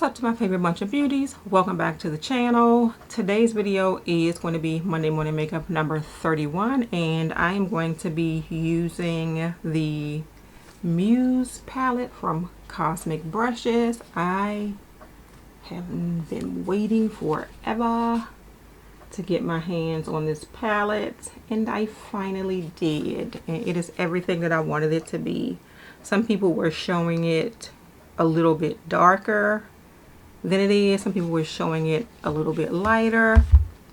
What's up to my favorite bunch of beauties? Welcome back to the channel. Today's video is going to be Monday morning makeup number 31, and I am going to be using the Muse palette from Cosmic Brushes. I have been waiting forever to get my hands on this palette, and I finally did, and it is everything that I wanted it to be. Some people were showing it a little bit darker than it is. Some people were showing it a little bit lighter,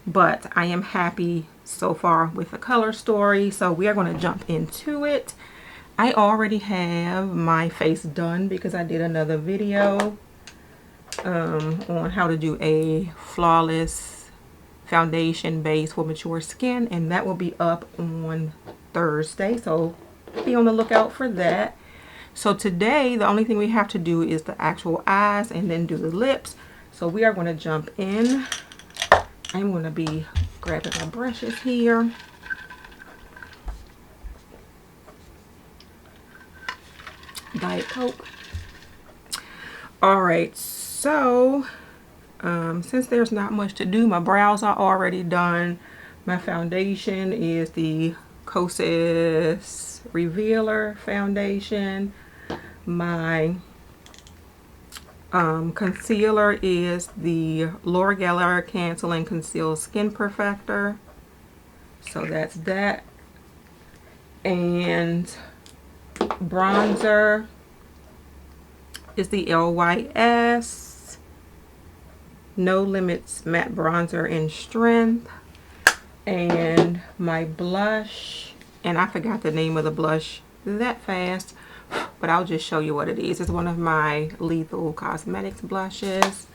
but I am happy so far with the color story, so we are going to jump into it. I already have my face done because I did another video on how to do a flawless foundation base for mature skin, and that will be up on Thursday, so be on the lookout for that. So today the only thing we have to do is the actual eyes and then do the lips. So we are going to jump in. I'm going to be grabbing my brushes here. Diet Coke. Alright, so since there's not much to do, my brows are already done. My foundation is the Kosas Revealer foundation. My concealer is the Laura Geller Cancel and Conceal Skin Perfector. So that's that. And bronzer is the LYS No Limits Matte Bronzer in Strength. And my blush, and I forgot the name of the blush that fast, but I'll just show you what it is. It's one of my Lethal Cosmetics blushes,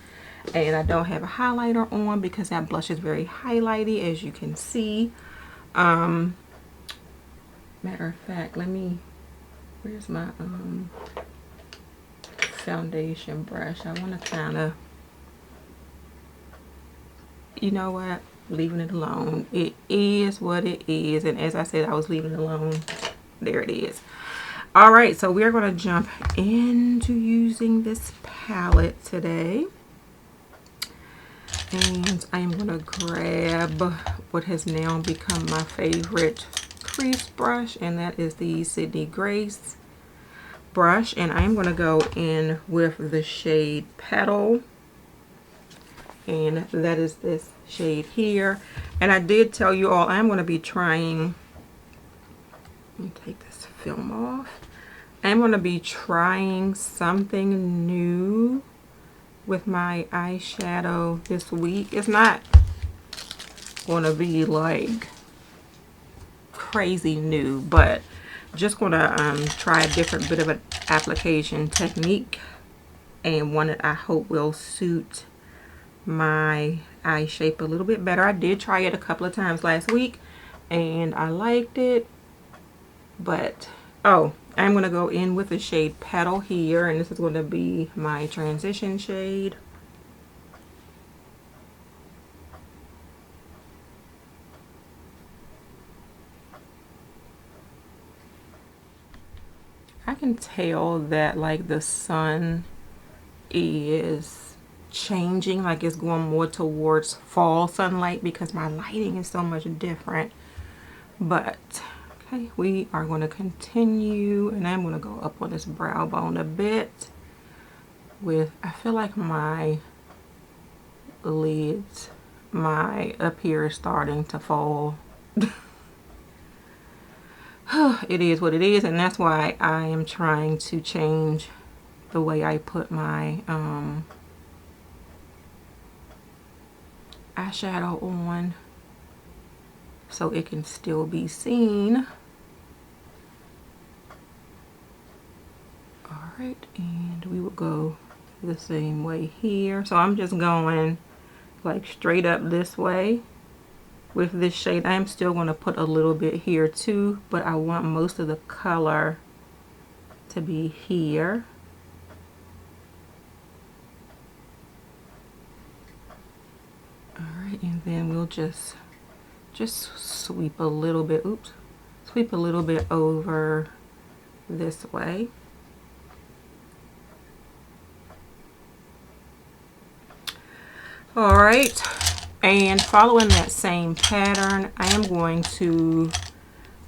and I don't have a highlighter on because that blush is very highlighty, as you can see. Matter of fact, where's my foundation brush? I want to kind of, you know what, leaving it alone. It is what it is, and as I said, I was leaving it alone. There it is. Alright, so we're going to jump into using this palette today. And I am going to grab what has now become my favorite crease brush, and that is the Sydney Grace brush. And I'm going to go in with the shade Petal, and that is this shade here. And I did tell you all I'm going to be trying, let me take this film off. I'm going to be trying something new with my eyeshadow this week. It's not going to be like crazy new, but just going to try a different bit of an application technique, and one that I hope will suit my eye shape a little bit better. I did try it a couple of times last week and I liked it, but I'm going to go in with the shade Petal here, and this is going to be my transition shade. I can tell that like the sun is changing, like it's going more towards fall sunlight because my lighting is so much different. But okay, we are going to continue, and I'm going to go up on this brow bone a bit with, I feel like my lids, my up here is starting to fall. It is what it is, and that's why I am trying to change the way I put my eyeshadow on so it can still be seen. Alright, and we will go the same way here. So I'm just going like straight up this way with this shade. I'm still going to put a little bit here too, but I want most of the color to be here. Alright, and then we'll just sweep a little bit, sweep a little bit over this way. All right, and following that same pattern, I am going to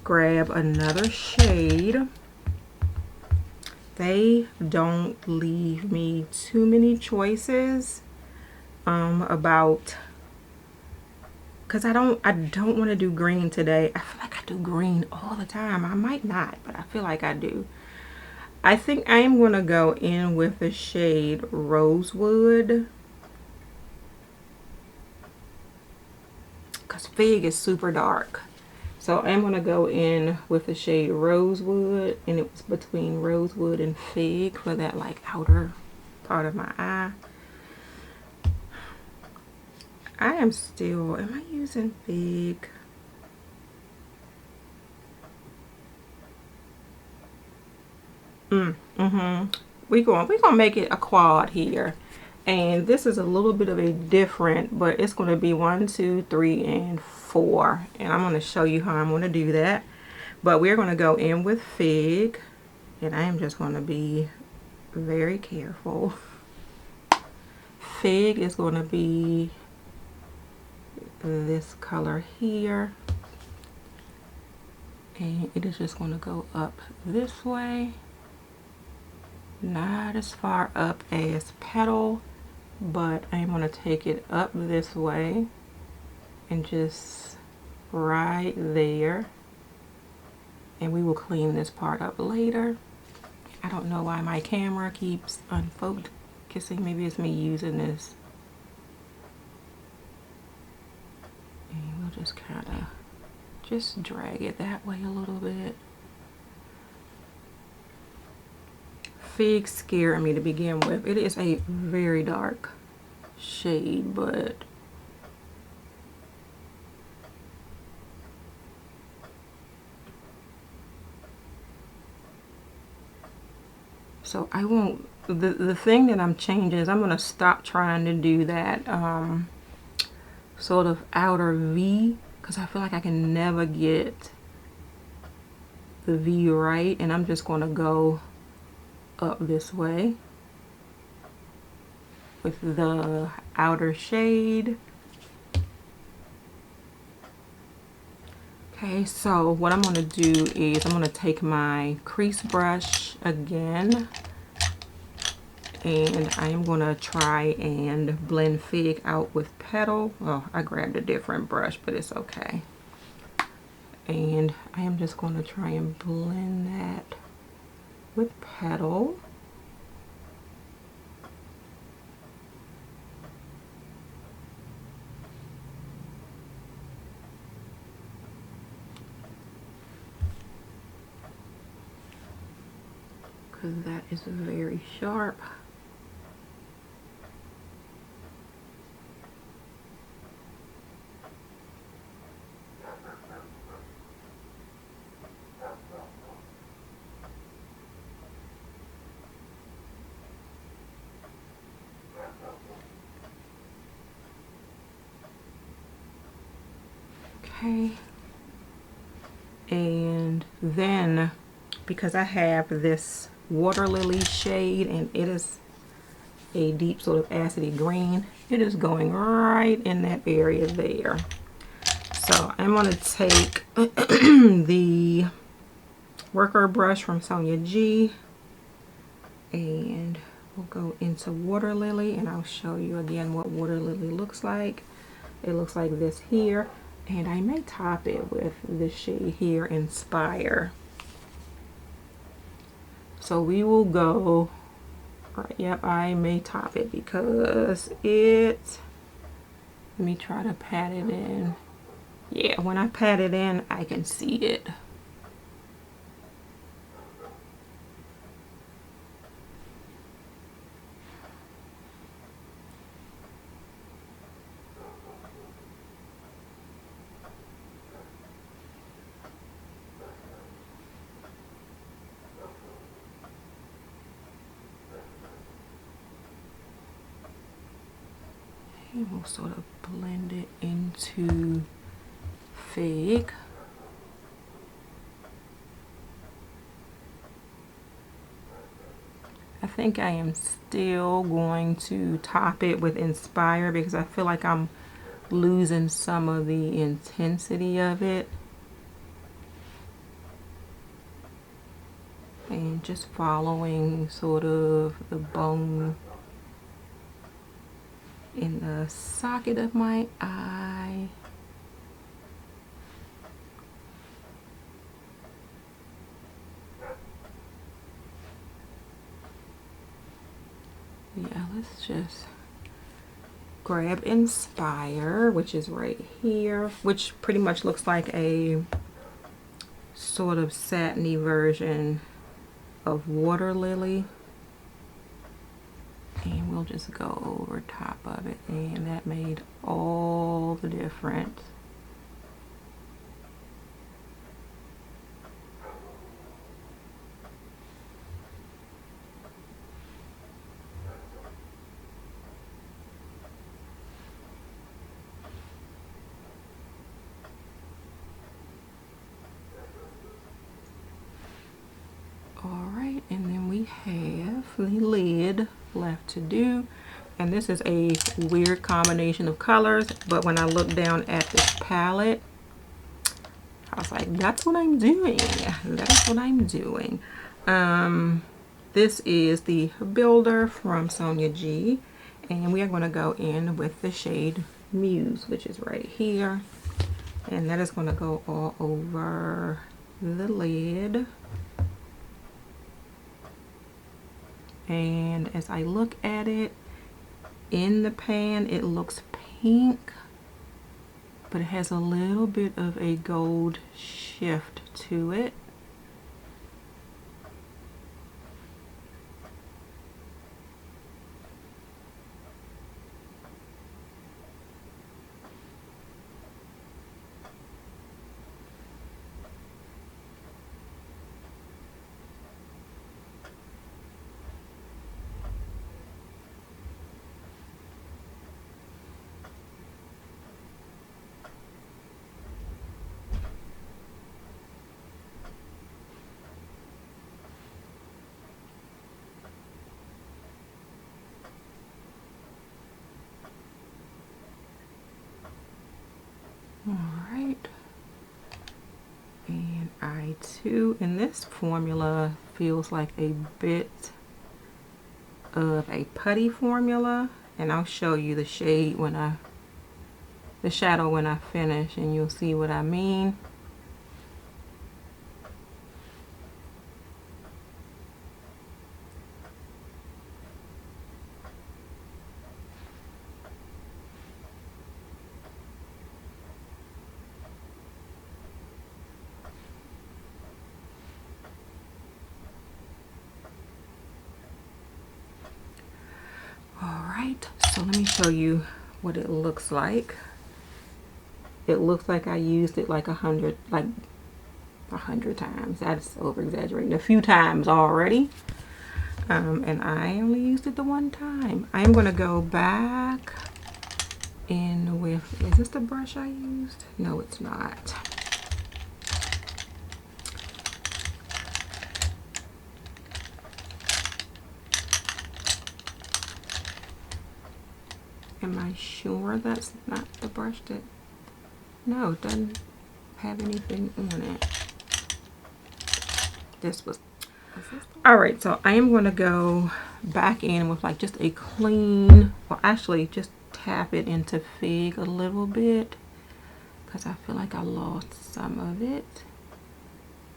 grab another shade. They don't leave me too many choices about, because I don't want to do green today. I feel like I do green all the time. I might not, but I feel like I do. I think I am going to go in with the shade Rosewood, because Fig is super dark. So I'm going to go in with the shade Rosewood, and it was between Rosewood and Fig for that like outer part of my eye. I am still, am I using Fig? We gonna make it a quad here. And this is a little bit of a different, but it's going to be 1, 2, 3, and 4. And I'm going to show you how I'm going to do that. But we're going to go in with Fig. And I am just going to be very careful. Fig is going to be this color here. And it is just going to go up this way. Not as far up as Petal, but I'm going to take it up this way and just right there, and we will clean this part up later. I don't know why my camera keeps unfocusing. Maybe it's me using this. And we'll just kind of just drag it that way a little bit. Fig scared me to begin with. It is a very dark shade, but so I won't, the thing that I'm changing is I'm going to stop trying to do that sort of outer V, because I feel like I can never get the V right, and I'm just going to go up this way with the outer shade. Okay, so what I'm going to do is I'm going to take my crease brush again, and I am going to try and blend Fig out with Petal. Well, I grabbed a different brush, but it's okay. And I am just going to try and blend that with Petal. Because that is very sharp. Okay, and then because I have this water lily shade and it is a deep sort of acidy green, it is going right in that area there. So I'm going to take the worker brush from Sonia G, and we'll go into water lily, and I'll show you again what water lily looks like. It looks like this here. And I may top it with this shade here, Inspire. So we will go, right, yep, I may top it because it, let me try to pat it in. Yeah, when I pat it in, I can see it. And we'll sort of blend it into Fig. I think I am still going to top it with Inspire because I feel like I'm losing some of the intensity of it. And just following sort of the bone in the socket of my eye. Yeah, let's just grab Inspire, which is right here, which pretty much looks like a sort of satiny version of Water Lily. And we'll just go over top of it, and that made all the difference. Alright, and then we have the lid left to do. And this is a weird combination of colors, but when I look down at this palette, I was like, that's what I'm doing. That's what I'm doing. This is the Builder from Sonia G. And we are going to go in with the shade Muse, which is right here. And that is going to go all over the lid. And as I look at it in the pan, it looks pink, but it has a little bit of a gold shift to it. Alright, and I too, and this formula feels like a bit of a putty formula, and I'll show you the shade when the shadow when I finish, and you'll see what I mean. Alright, so let me show you what it looks like. It looks like I used it like 100 times. That's over exaggerating. A few times already. And I only used it the one time. I'm going to go back in with, is this the brush I used? No, it's not. Am I sure that's not the brush that, no, it doesn't have anything on it. This was, alright, so I am going to go back in with like just a clean, well actually just tap it into Fig a little bit because I feel like I lost some of it,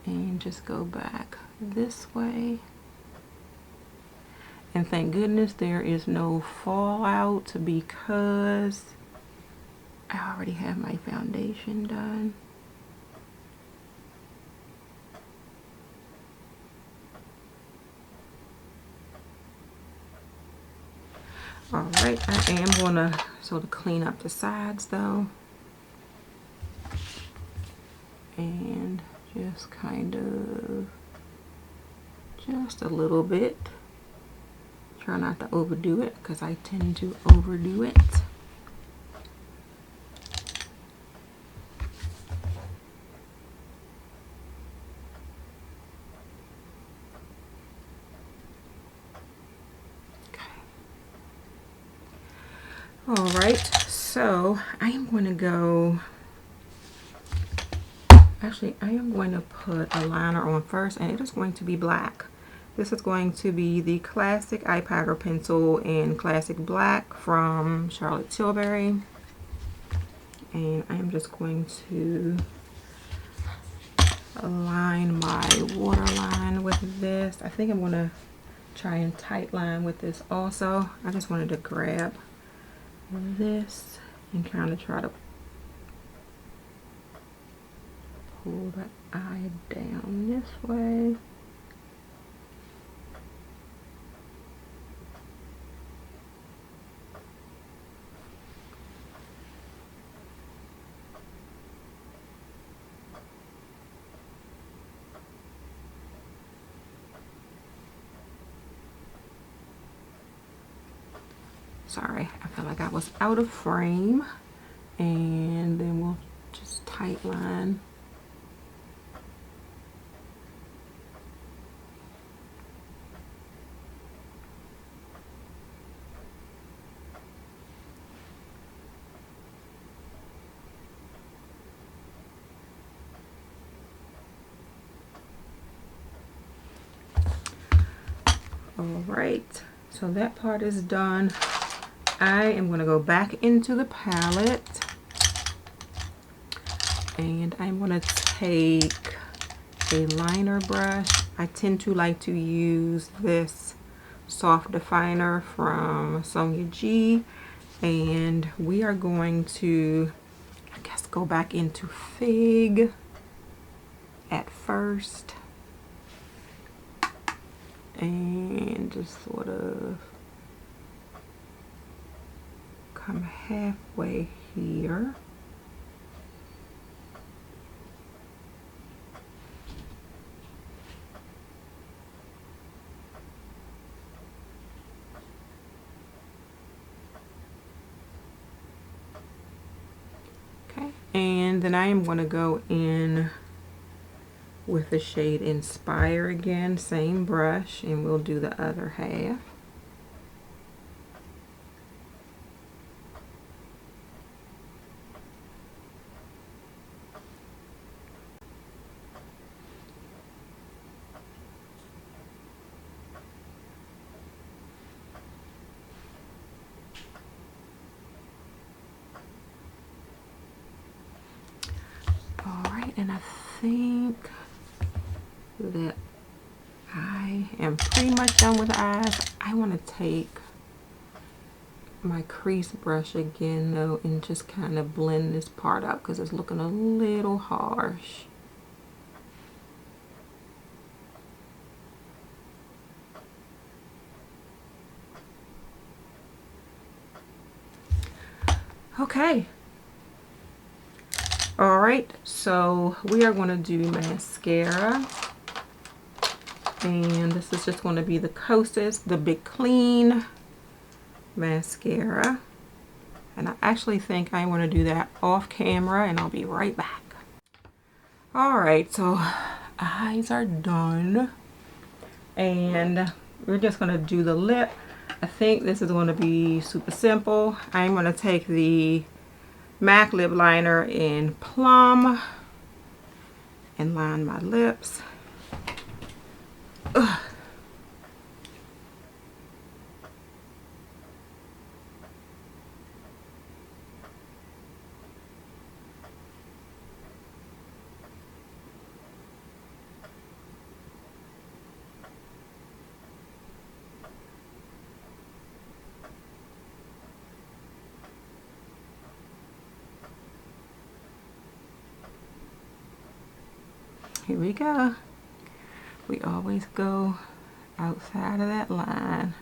and just go back this way. And thank goodness there is no fallout because I already have my foundation done. Alright, I am going to sort of clean up the sides though. And just kind of, just a little bit. Try not to overdo it because I tend to overdo it. All right, so I am going to go, actually I am going to put a liner on first, and it is going to be black. This is going to be the Classic Eye Powder Pencil in Classic Black from Charlotte Tilbury. And I am just going to align my waterline with this. I think I'm going to try and tight line with this also. I just wanted to grab this and kind of try to pull the eye down this way. Sorry, I feel like I was out of frame. And then we'll just tight line. All right, so that part is done. I am going to go back into the palette, and I'm going to take a liner brush. I tend to like to use this soft definer from Sonia G, and we are going to, I guess, go back into Fig at first and just sort of come halfway here. Okay, and then I am going to go in with the shade Inspire again, same brush, and we'll do the other half. And I think that I am pretty much done with the eyes. I want to take my crease brush again though and just kind of blend this part out because it's looking a little harsh. Okay. All right, so we are going to do mascara, and this is just going to be the Kosas, the Big Clean mascara, and I actually think I want to do that off camera, and I'll be right back. All right, so eyes are done, and we're just going to do the lip. I think this is going to be super simple. I'm going to take the MAC lip liner in Plum and line my lips. Ugh. Here we go. We always go outside of that line.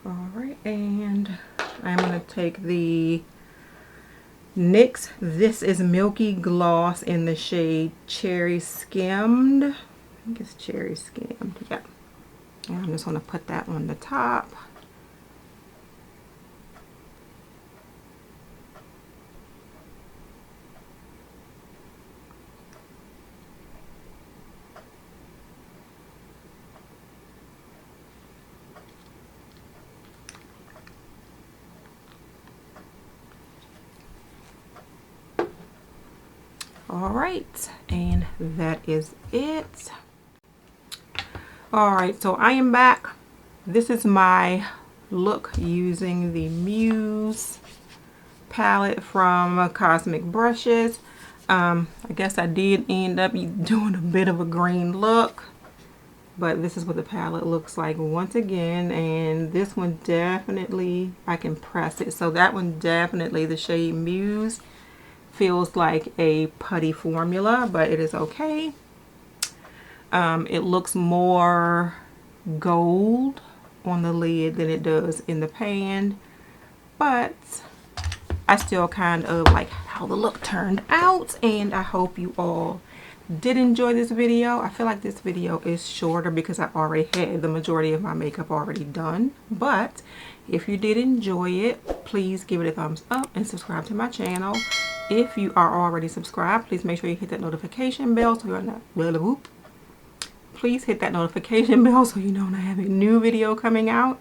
All right, and I'm going to take the NYX This Is Milky Gloss in the shade Cherry Skimmed. I think it's Cherry Skimmed, yeah. And I'm just going to put that on the top. All right, and that is it. All right, so I am back. This is my look using the Muse palette from Cosmic Brushes. I guess I did end up doing a bit of a green look, but this is what the palette looks like once again. And this one definitely, I can press it. So that one definitely, the shade Muse, feels like a putty formula, but it is okay. It looks more gold on the lid than it does in the pan, but I still kind of like how the look turned out, and I hope you all did enjoy this video. I feel like this video is shorter because I already had the majority of my makeup already done, but if you did enjoy it, please give it a thumbs up and subscribe to my channel. If you are already subscribed, please make sure you hit that notification bell so you're not please hit that notification bell so you know when I have a new video coming out.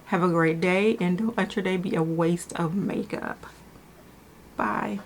Have a great day, and don't let your day be a waste of makeup. Bye.